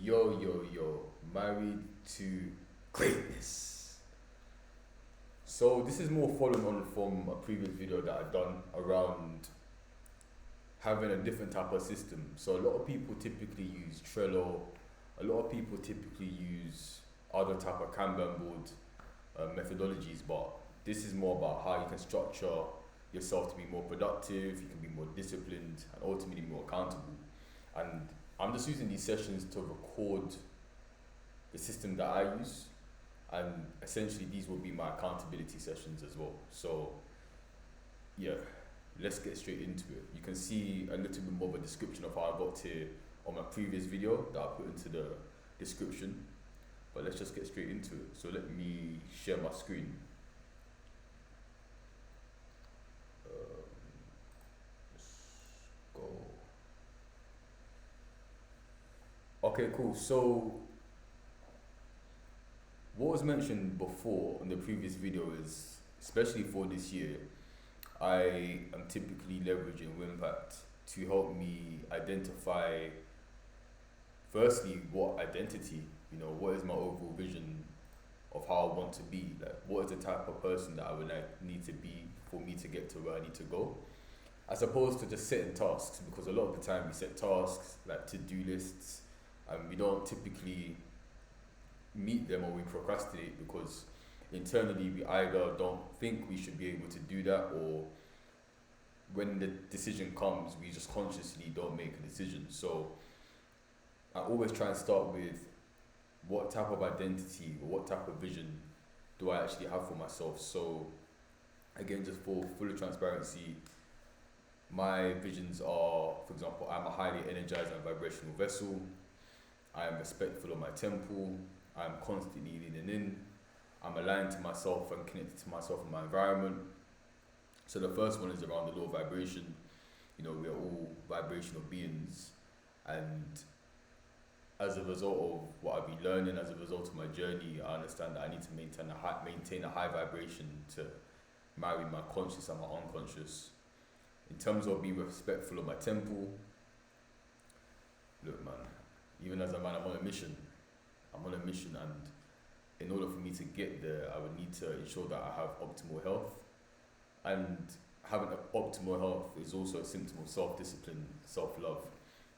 Yo, married to greatness. So this is more following on from a previous video that I've done around having a different type of system. So a lot of people typically use Trello, a lot of people typically use other type of Kanban board methodologies, but this is more about how you can structure yourself to be more productive, you can be more disciplined, and ultimately more accountable. And I'm just using these sessions to record the system that I use, and essentially these will be my accountability sessions as well. So yeah, let's get straight into it. You can see a little bit more of a description of how I got here on my previous video that I put into the description, but let's just get straight into it. So let me share my screen. Let's go. Okay, cool. So what was mentioned before in the previous video is, especially for this year, I am typically leveraging Wimpact to help me identify, firstly, what identity, what is my overall vision of how I want to be, like what is the type of person that I would need to be for me to get to where I need to go, as opposed to just setting tasks, because a lot of the time we set tasks like to-do lists and we don't typically meet them, or we procrastinate because internally we either don't think we should be able to do that, or when the decision comes we just consciously don't make a decision. So I always try and start with what type of identity or what type of vision do I actually have for myself. So again, just for full transparency, my visions are, for example, I'm a highly energized and vibrational vessel. I am respectful of my temple. I'm constantly leaning in. I'm aligned to myself and connected to myself and my environment. So the first one is around the law of vibration. We're all vibrational beings, and as a result of what I've been learning, as a result of my journey, I understand that I need to maintain a high vibration to marry my conscious and my unconscious. In terms of being respectful of my temple, look man, even as a man, I'm on a mission, and in order for me to get there, I would need to ensure that I have optimal health. And having optimal health is also a symptom of self-discipline, self-love,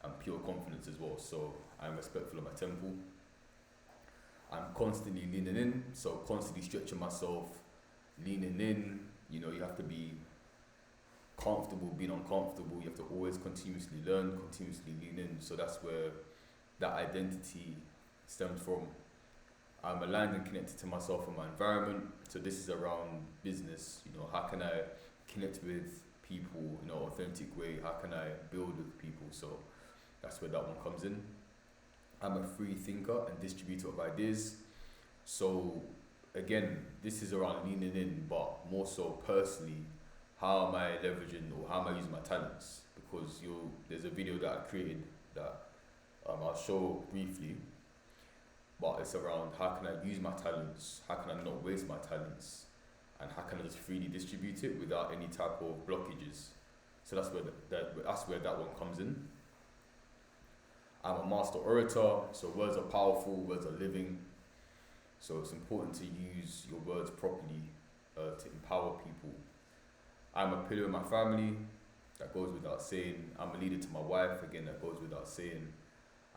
and pure confidence as well. So I'm respectful of my temple. I'm constantly leaning in, so constantly stretching myself, leaning in. You have to be comfortable being uncomfortable. You have to always continuously learn, continuously lean in. So that's where that identity stems from. I'm aligned and connected to myself and my environment. So this is around business. How can I connect with people in an authentic way? How can I build with people? So that's where that one comes in. I'm a free thinker and distributor of ideas. So again, this is around leaning in, but more so personally, how am I leveraging, or how am I using my talents? Because there's a video that I created that I'll show briefly, but it's around how can I use my talents, how can I not waste my talents, and how can I just freely distribute it without any type of blockages. So that's where that one comes in. I'm a master orator, so words are powerful, words are living. So it's important to use your words properly to empower people. I'm a pillar in my family, that goes without saying. I'm a leader to my wife, again, that goes without saying.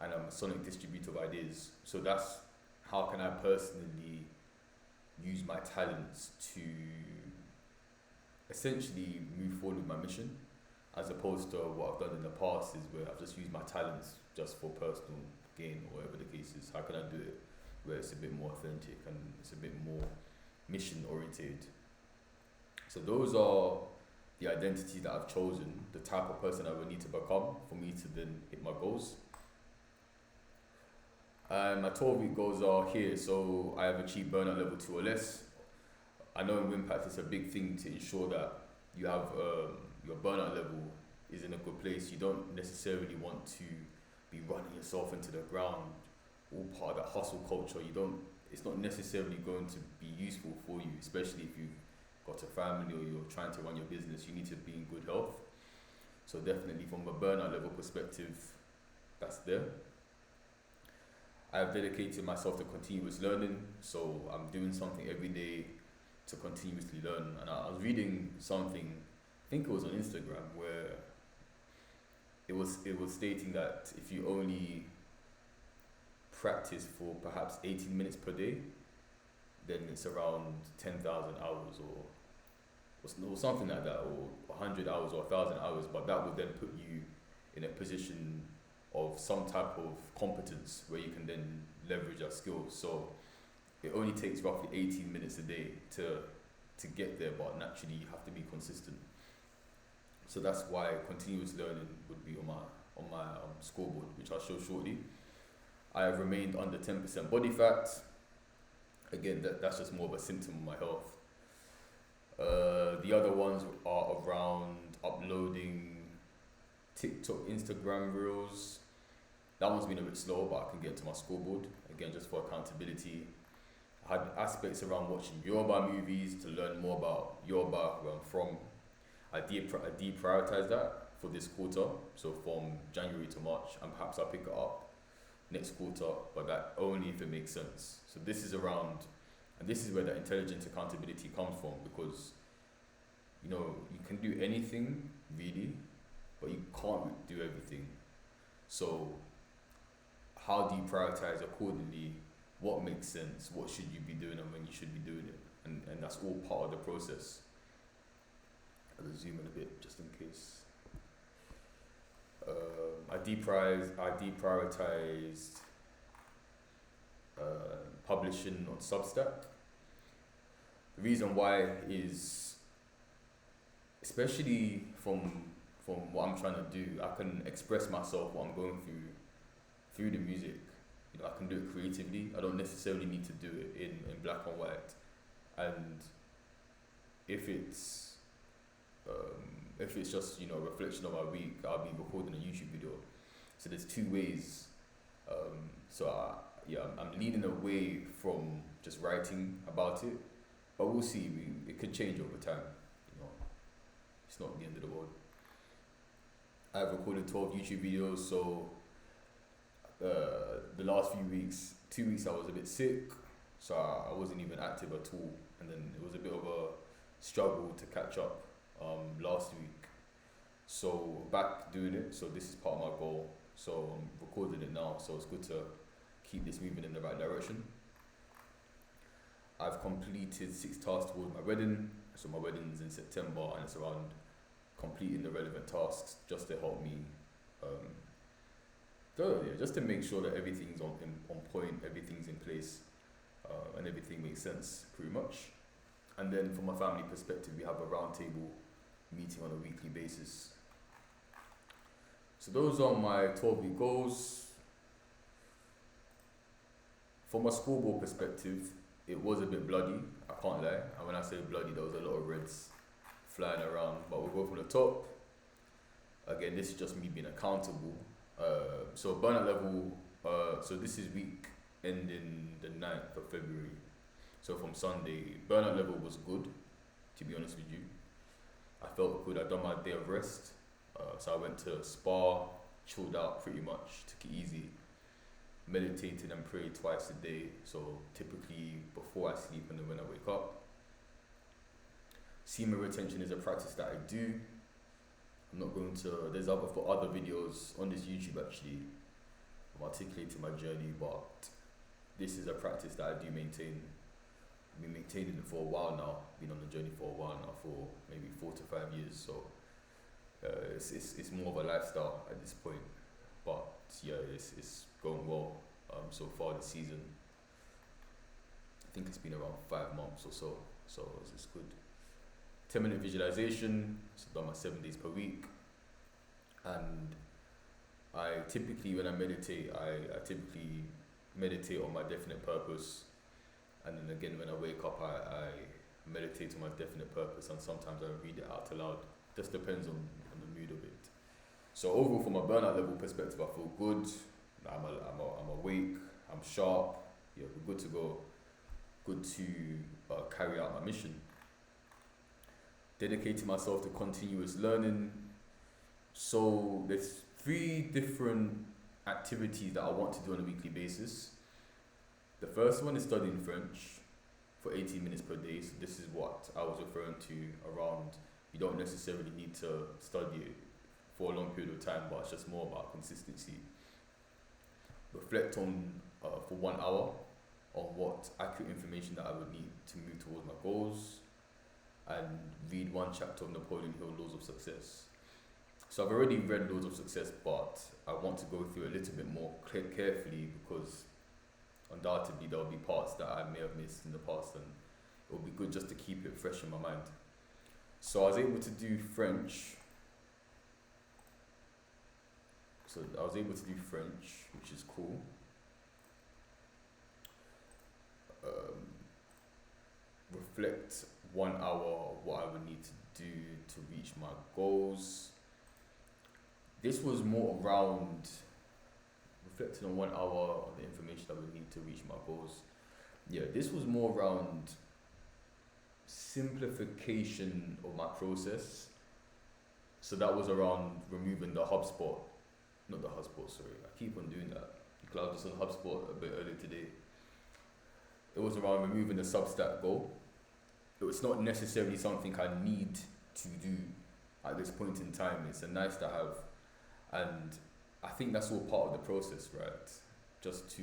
And I'm a sonic distributor of ideas. So that's how can I personally use my talents to essentially move forward with my mission, as opposed to what I've done in the past is where I've just used my talents just for personal gain, or whatever the case is. How can I do it where it's a bit more authentic and it's a bit more mission oriented? So those are the identities that I've chosen, the type of person I would need to become for me to then hit my goals. My 12-week goals are here. So I have achieved burnout level 2 or less. I know in Wimpact it's a big thing to ensure that you have your burnout level is in a good place. You don't necessarily want to be running yourself into the ground, all part of that hustle culture. It's not necessarily going to be useful for you, especially if you've got a family or you're trying to run your business. You need to be in good health. So definitely from a burnout level perspective, that's there. I've dedicated myself to continuous learning, so I'm doing something every day to continuously learn. And I was reading something, I think it was on Instagram, where it was stating that if you only practice for perhaps 18 minutes per day, then it's around 10,000 hours or something like that, or 100 hours or 1,000 hours, but that would then put you in a position of some type of competence where you can then leverage that skill. So it only takes roughly 18 minutes a day to get there, but naturally you have to be consistent. So that's why continuous learning would be on my scoreboard, which I'll show shortly. I have remained under 10% body fat. Again, that's just more of a symptom of my health. The other ones are around uploading TikTok, Instagram reels. That one's been a bit slow, but I can get to my scoreboard. Again, just for accountability. I had aspects around watching Yoruba movies to learn more about Yoruba, where I'm from. I deprioritized that for this quarter, so from January to March, and perhaps I'll pick it up next quarter, but that only if it makes sense. So this is around, and this is where the intelligent accountability comes from, because you can do anything really, but you can't do everything. So how do you prioritize accordingly? What makes sense? What should you be doing and when you should be doing it? And that's all part of the process. I'll zoom in a bit just in case. I deprioritized publishing on Substack. The reason why is, especially from what I'm trying to do, I can express myself, what I'm going through the music. I can do it creatively. I don't necessarily need to do it in black and white. And if it's just a reflection of my week, I'll be recording a YouTube video. So there's two ways. I'm leaning away from just writing about it, but we'll see. It could change over time. It's not the end of the world. I've recorded 12 YouTube videos, so the last few weeks, 2 weeks I was a bit sick, so I wasn't even active at all, and then it was a bit of a struggle to catch up last week. So back doing it, so this is part of my goal, so I'm recording it now, so it's good to keep this moving in the right direction. I've completed 6 tasks towards my wedding, so my wedding's in September, and it's around completing the relevant tasks just to help me just to make sure that everything's on point, everything's in place, and everything makes sense pretty much. And then from a family perspective, we have a roundtable meeting on a weekly basis. So those are my 12-week goals. From a scoreboard perspective, it was a bit bloody, I can't lie. And when I say bloody, there was a lot of reds flying around, but we'll go from the top. Again, this is just me being accountable. So burnout level, so this is week ending the 9th of February. So from Sunday, burnout level was good, to be honest with you. I felt good. I'd done my day of rest. So I went to spa, chilled out pretty much, took it easy, meditated and prayed twice a day. So typically before I sleep and then when I wake up. Semen retention is a practice that I do. I'm not going to, there's other videos on this YouTube actually. I'm articulating my journey, but this is a practice that I do maintain. I've been maintaining it for a while now, been on the journey for a while now, for maybe 4 to 5 years, so it's more of a lifestyle at this point, but yeah, it's going well so far this season. I think it's been around 5 months or so it's good. 10-minute visualization, so I've done my 7 days per week, and I typically, when I meditate, I typically meditate on my definite purpose, and then again when I wake up I meditate on my definite purpose, and sometimes I read it out loud. Just depends on the mood of it. So overall, from a burnout level perspective, I feel good. I'm awake, I'm sharp, yeah, we're good to go, good to carry out my mission. Dedicating myself to continuous learning. So there's 3 different activities that I want to do on a weekly basis. The first one is studying French for 18 minutes per day. So this is what I was referring to around. You don't necessarily need to study it for a long period of time, but it's just more about consistency. Reflect on for 1 hour on what accurate information that I would need to move towards my goals, and read one chapter of Napoleon Hill, Laws of Success. So I've already read Laws of Success, but I want to go through it a little bit more carefully, because undoubtedly there will be parts that I may have missed in the past, and it will be good just to keep it fresh in my mind. So I was able to do French. So I was able to do French, which is cool. Reflect 1 hour what I would need to do to reach my goals. This was more around reflecting on 1 hour on the information I would need to reach my goals. Yeah, this was more around simplification of my process. So that was around removing the HubSpot. Not the HubSpot, sorry. I keep on doing that. Because I was just on HubSpot a bit earlier today. It was around removing the Substack goal. It's not necessarily something I need to do at this point in time. It's a nice to have. And I think that's all part of the process, right? Just to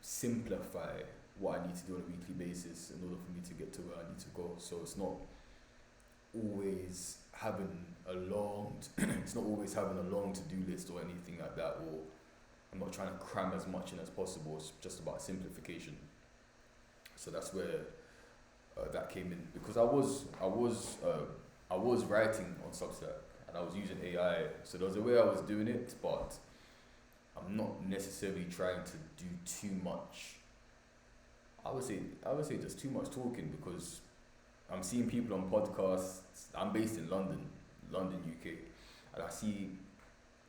simplify what I need to do on a weekly basis in order for me to get to where I need to go. So it's not always having a long to-do list or anything like that, or I'm not trying to cram as much in as possible. It's just about simplification. So that's where that came in, because I was writing on Substack and I was using AI. So there was a way I was doing it, but I'm not necessarily trying to do too much. I would say just too much talking, because I'm seeing people on podcasts. I'm based in London, UK, and I see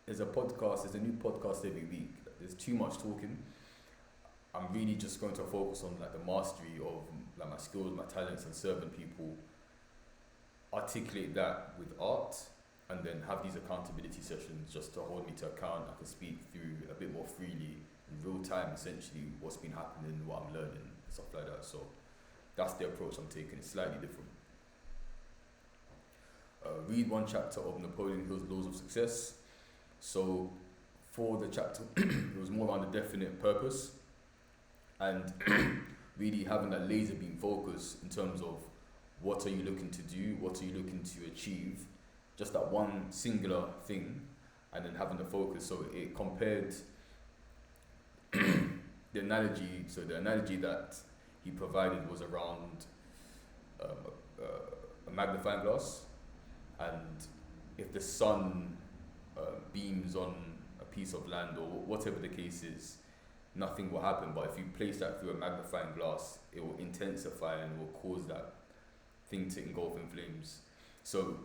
there's a new podcast every week. There's too much talking. I'm really just going to focus on like the mastery of like my skills, my talents, and serving people. Articulate that with art, and then have these accountability sessions just to hold me to account. I can speak through a bit more freely in real time, essentially what's been happening, what I'm learning, stuff like that. So that's the approach I'm taking. It's slightly different. Read one chapter of Napoleon Hill's Laws of Success. So for the chapter, it was more around a definite purpose, and really having that laser beam focus in terms of what are you looking to do, what are you looking to achieve, just that one singular thing, and then having the focus. So it compared the analogy that he provided was around a magnifying glass, and if the sun beams on a piece of land or whatever the case is, nothing will happen. But if you place that through a magnifying glass, it will intensify and will cause that thing to engulf in flames. So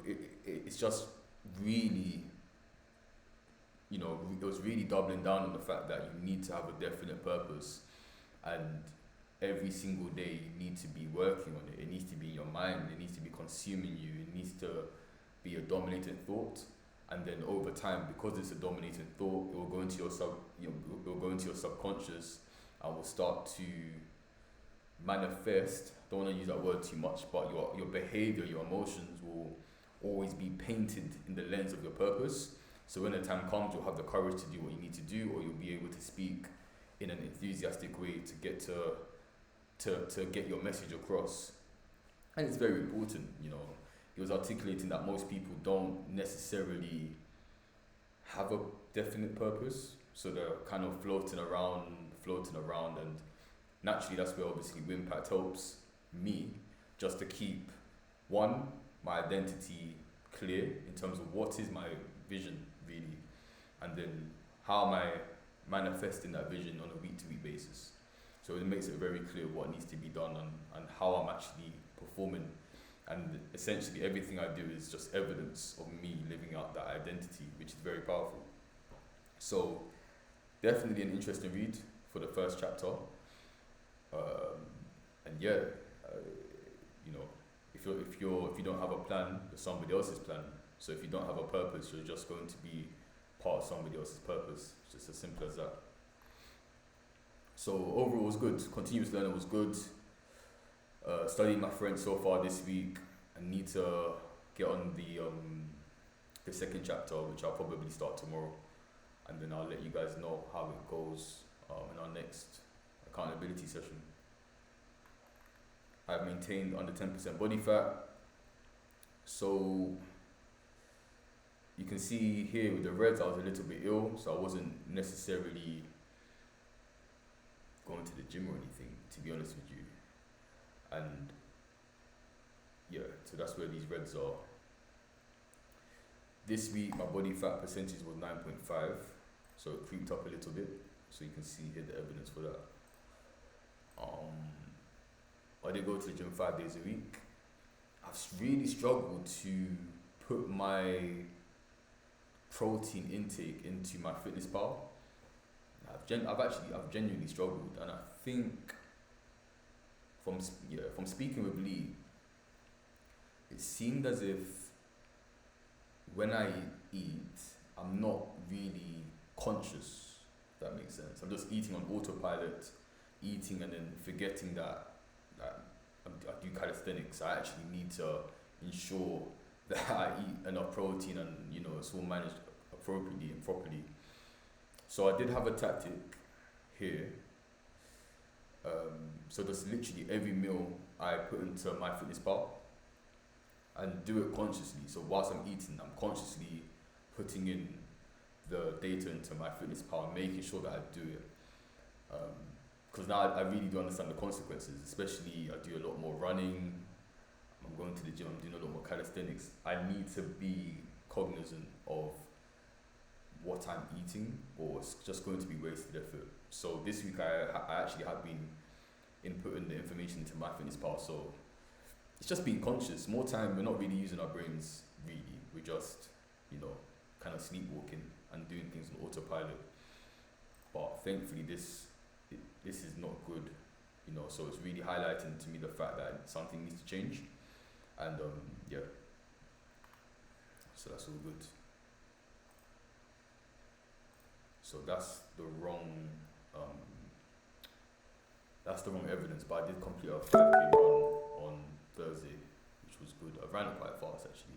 it's just really, it was really doubling down on the fact that you need to have a definite purpose, and every single day you need to be working on it. It needs to be in your mind. It needs to be consuming you. It needs to be a dominating thought, and then over time, because it's a dominating thought, it will go into your subconscious, and will start to manifest. Don't want to use that word too much, but your behavior, your emotions will always be painted in the lens of your purpose. So when the time comes, you'll have the courage to do what you need to do, or you'll be able to speak in an enthusiastic way to get to get your message across. And it's very important. He was articulating that most people don't necessarily have a definite purpose, so they're kind of floating around, and naturally that's where obviously Wimpact helps me, just to keep my identity clear in terms of what is my vision really, and then how am I manifesting that vision on a week-to-week basis. So it makes it very clear what needs to be done and how I'm actually performing. And essentially everything I do is just evidence of me living out that identity, which is very powerful. So definitely an interesting read for the first chapter. If you don't have a plan, there's somebody else's plan. So if you don't have a purpose, you're just going to be part of somebody else's purpose. It's just as simple as that. So overall, it was good. Continuous learning was good. Studying my French so far this week. I need to get on the second chapter, which I'll probably start tomorrow, and then I'll let you guys know how it goes in our next accountability session. I've maintained under 10% body fat. So you can see here with the reds, I was a little bit ill, so I wasn't necessarily going to the gym or anything, to be honest with you. And yeah, so that's where these reds are. This week, my body fat percentage was 9.5, so it creeped up a little bit. So you can see here the evidence for that. I did go to the gym 5 days a week. I've really struggled to put my protein intake into my fitness pal. I've genuinely struggled, and I think from speaking with Lee, it seemed as if when I eat, I'm not really conscious, if that makes sense. I'm just eating on autopilot, eating and then forgetting that I do calisthenics. I actually need to ensure that I eat enough protein and it's all managed appropriately and properly. So I did have a tactic here. So just literally every meal I put into MyFitnessPal and do it consciously. So whilst I'm eating, I'm consciously putting in the data into MyFitnessPal and making sure that I do it. Because now I really do understand the consequences, especially I do a lot more running, I'm going to the gym, I'm doing a lot more calisthenics. I need to be cognizant of what I'm eating, or it's just going to be wasted effort. So this week I actually have been inputting the information into MyFitnessPal, so it's just being conscious. More time, we're not really using our brains, really. We're just, kind of sleepwalking and doing things on autopilot. But thankfully this is not good, so it's really highlighting to me the fact that something needs to change. And so that's all good. So that's the wrong evidence, but I did complete a 5K run on Thursday, which was good. I ran it quite fast actually.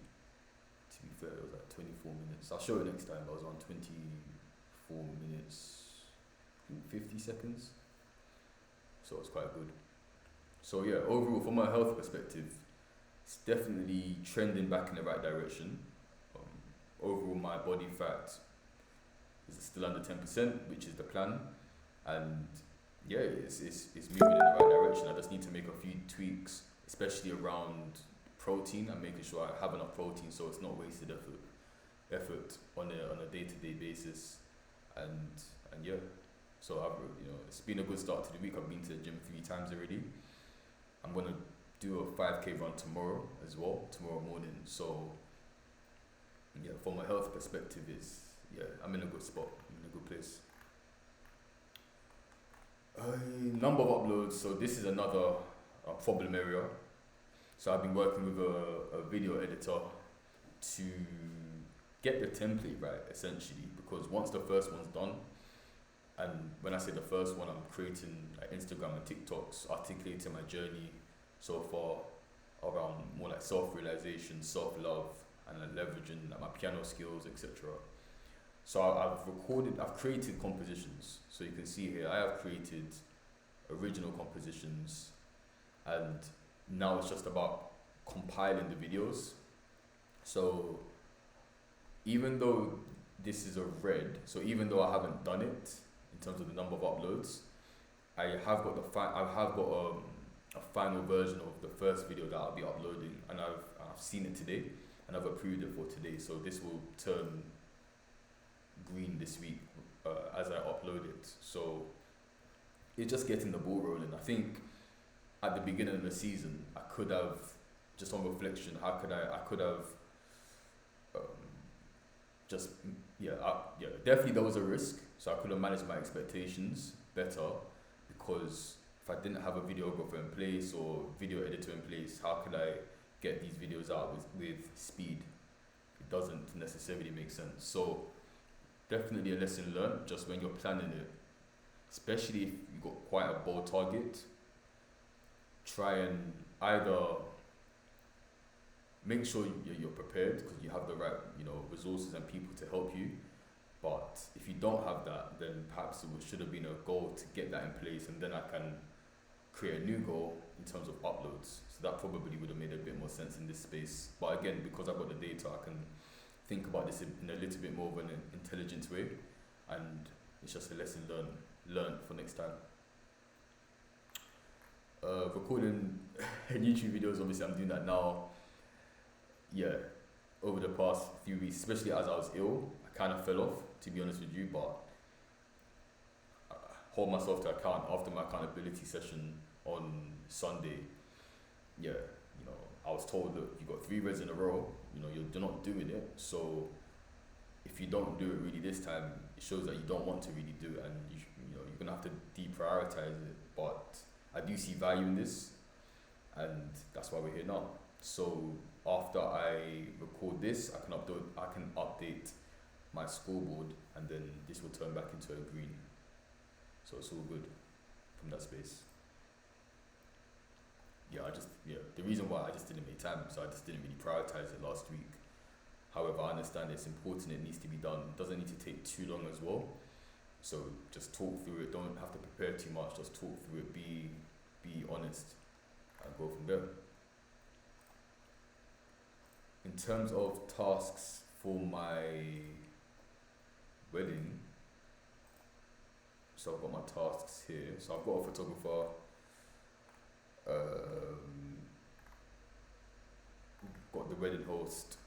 To be fair, it was like 24 minutes. I'll show it next time, but I was on 24 minutes, 50 seconds. So it's quite good. So yeah, overall from a health perspective, it's definitely trending back in the right direction. Overall my body fat is still under 10%, which is the plan. And yeah, it's moving in the right direction. I just need to make a few tweaks, especially around protein and making sure I have enough protein so it's not wasted effort on a day-to-day basis. And yeah. So it's been a good start to the week. I've been to the gym 3 times already. I'm gonna do a 5K run tomorrow as well, tomorrow morning. So yeah, from a health perspective, I'm in a good spot. I'm in a good place. Number of uploads. So this is another problem area. So I've been working with a video editor to get the template right, essentially, because once the first one's done, and when I say the first one, I'm creating Instagram and TikToks, articulating my journey so far around more like self-realization, self-love, and leveraging my piano skills, etc. So I've created compositions. So you can see here, I have created original compositions, and now it's just about compiling the videos. So even though this is a red, so even though I haven't done it in terms of the number of uploads, I have got a final version of the first video that I'll be uploading, and I've seen it today, and I've approved it for today. So this will turn green this week as I upload it. So it's just getting the ball rolling. I think at the beginning of the season, I could have, just on reflection, I could have definitely there was a risk. So I could have managed my expectations better, because if I didn't have a videographer in place or video editor in place, how could I get these videos out with speed? It doesn't necessarily make sense. So definitely a lesson learned, just when you're planning it, especially if you got quite a bold target. Try and either make sure you're prepared because you have the right, resources and people to help you. But if you don't have that, then perhaps should have been a goal to get that in place, and then I can create a new goal in terms of uploads. So that probably would have made a bit more sense in this space. But again, because I've got the data, I can think about this in a little bit more of an intelligent way, and it's just a lesson learned for next time. Recording YouTube videos, obviously I'm doing that now. Yeah, over the past few weeks, especially as I was ill, I kind of fell off, to be honest with you, but I hold myself to account after my accountability session on Sunday. Yeah, I was told, look, you got 3 reds in a row, you're not doing it, so if you don't do it really this time, it shows that you don't want to really do it, and you're gonna have to deprioritize it. But I do see value in this, and that's why we're here now. So after I record this, I can update my scoreboard, and then this will turn back into a green. So it's all good from that space. The reason why I just didn't make time, so I just didn't really prioritize it last week. However, I understand it's important, it needs to be done. It doesn't need to take too long as well. So just talk through it, don't have to prepare too much, just talk through it, be honest, and go from there. In terms of tasks for my wedding, so I've got my tasks here. So I've got a photographer, got the wedding host.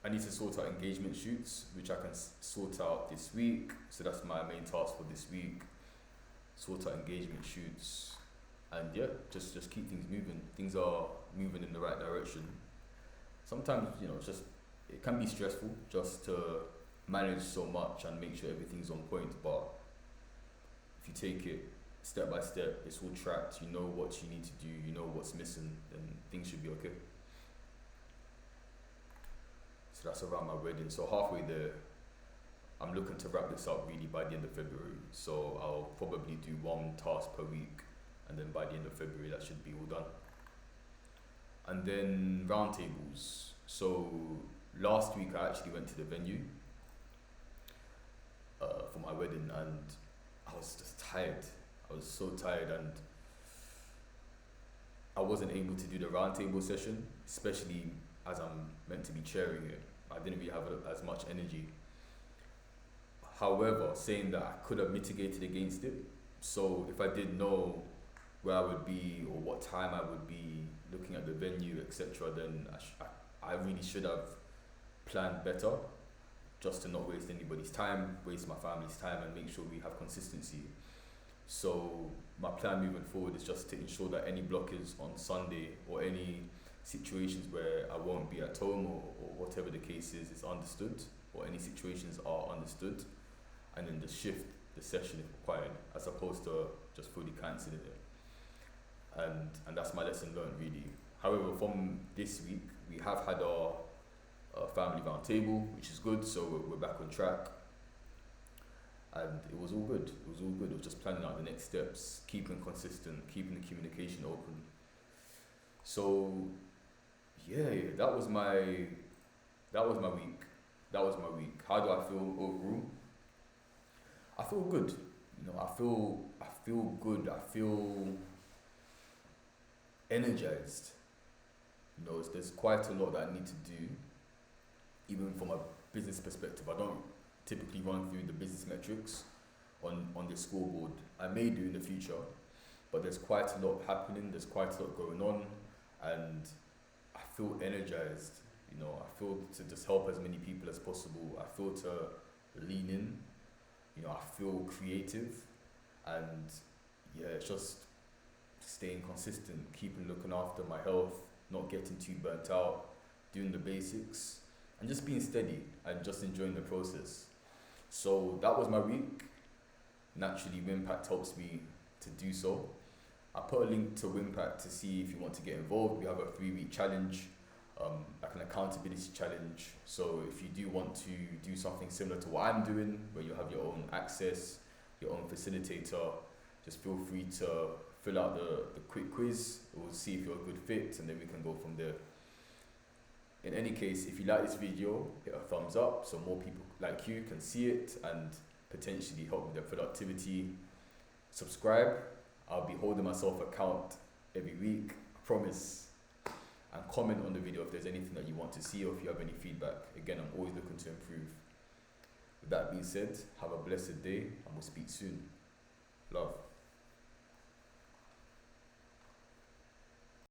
I need to sort out engagement shoots, which I can sort out this week. So that's my main task for this week. Sort out engagement shoots, and yeah, just keep things moving. Things are moving in the right direction. Sometimes, it can be stressful just to manage so much and make sure everything's on point. But if you take it step by step, it's all tracked. You know what you need to do. You know what's missing, then things should be okay. So that's around my wedding. So halfway there, I'm looking to wrap this up really by the end of February. So I'll probably do 1 task per week, and then by the end of February that should be all done. And then roundtables. So last week I actually went to the venue for my wedding, and I was just tired. I was so tired, and I wasn't able to do the roundtable session, especially as I'm meant to be chairing it. I didn't really have as much energy. However, saying that, I could have mitigated against it. So if I did know where I would be or what time I would be looking at the venue, etc., then I really should have planned better, just to not waste anybody's time, waste my family's time, and make sure we have consistency. So my plan moving forward is just to ensure that any blockers on Sunday or any situations where I won't be at home or whatever the case is understood, or any situations are understood, and then just shift the session if required, as opposed to just fully cancelling it. And that's my lesson learned really. However, from this week, we have had our family round table, which is good, so we're back on track. And it was all good. It was just planning out the next steps, keeping consistent, keeping the communication open. So yeah, that was my week. How do I feel overall? I feel good. I feel good. I feel energized. There's quite a lot that I need to do, even from a business perspective. I don't typically run through the business metrics on the scoreboard. I may do in the future, but there's quite a lot happening. There's quite a lot going on, and I feel energized. I feel to just help as many people as possible. I feel to lean in. I feel creative, and yeah, it's just staying consistent, keeping looking after my health, not getting too burnt out, doing the basics, and just being steady and just enjoying the process. So that was my week. Naturally, Wimpact helps me to do so. I put a link to Wimpact to see if you want to get involved. We have a 3-week challenge, like an accountability challenge. So if you do want to do something similar to what I'm doing, where you have your own access your own facilitator, just feel free to fill out the quick quiz. We'll see if you're a good fit, and then we can go from there. In any case, if you like this video, hit a thumbs up so more people like you can see it and potentially help with their productivity. Subscribe. I'll be holding myself account every week, I promise. And comment on the video if there's anything that you want to see or if you have any feedback. Again, I'm always looking to improve. With that being said, have a blessed day and we'll speak soon. Love.